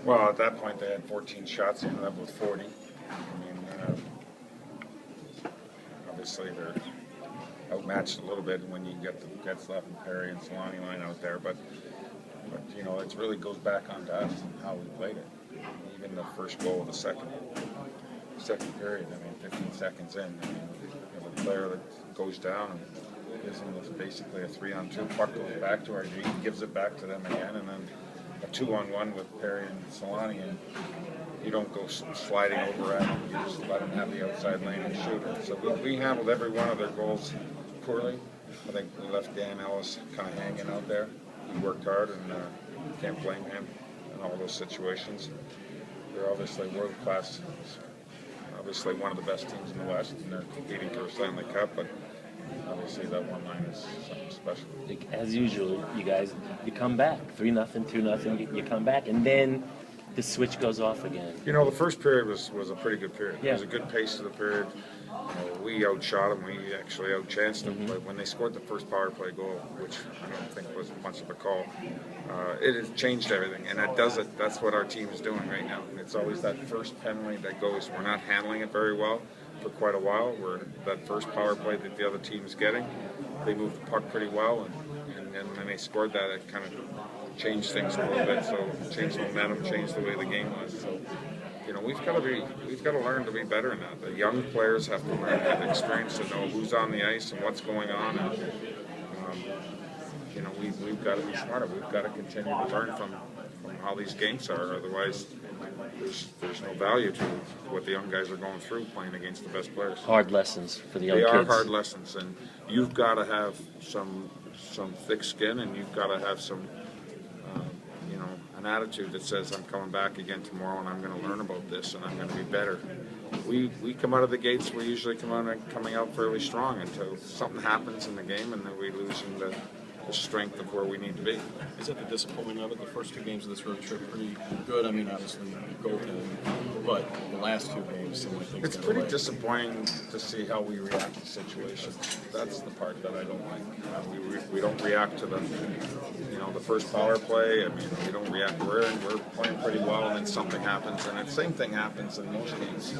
Well, at that point they had 14 shots, ended up with 40. I mean, obviously they're outmatched a little bit when you get the Getzlaff and Perry and Solani line out there, but you know, it really goes back onto us and how we played it. Even the first goal of the second period, I mean, 15 seconds in, I mean, you know, the player that goes down and gives them basically a 3-on-2, puck goes back to our D, gives it back to them again, and then a 2-on-1 with Perry and Solani, and you don't go sliding over at them, you just let them have the outside lane and shoot it. So we handled every one of their goals poorly. I think we left Dan Ellis kind of hanging out there. He worked hard, and can't blame him in all those situations. They're obviously world-class, obviously one of the best teams in the West, and they're competing for a Stanley Cup, but obviously that one line is something special. As usual, you guys, you come back, 3-0, 2-0, you come back, and then the switch goes off again. You know, the first period was a pretty good period. Yeah. It was a good pace of the period. You know, we outshot them. We actually outchanced them. But when they scored the first power play goal, which I don't think was much of a call, it has changed everything. And that does it. That's what our team is doing right now. It's always that first penalty that goes. We're not handling it very well for quite a while. That first power play that the other team is getting, they moved the puck pretty well, and when they scored that, it kind of changed things a little bit. So changed the momentum, changed the way the game was. So, you know, we've got to learn to be better in that. The young players have to learn, have experience to know who's on the ice and what's going on. And you know, we've got to be smarter. We've got to continue to learn from how these games are. Otherwise, there's no value to what the young guys are going through playing against the best players. Hard lessons for the young kids. They are kids. hard lessons, and you've got to have some thick skin, and you've got to have some. An attitude that says I'm coming back again tomorrow and I'm going to learn about this and I'm going to be better. We come out of the gates, we usually coming out fairly strong until something happens in the game and then we lose in the strength of where we need to be. Is that the disappointment of it? The first two games of this road trip pretty good. I mean, obviously goaltending, but the last two games seem like things. It's pretty disappointing to see how we react to situations. That's the part that I don't like. We don't react to the first power play. I mean, we don't react. We're playing pretty well, and then something happens, and the same thing happens in most games.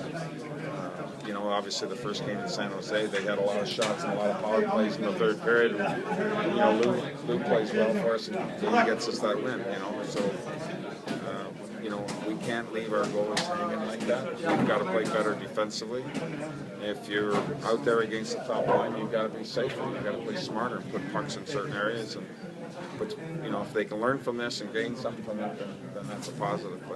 You know, obviously the first game in San Jose, they had a lot of shots and a lot of power plays in the third period. And, you know, Lou plays well for us, and he gets us that win. You know, so you know, we can't leave our goalies hanging like that. We've got to play better defensively. If you're out there against the top line, you've got to be safer. You've got to play smarter and put pucks in certain areas. But you know, if they can learn from this and gain something from it, then that's a positive. But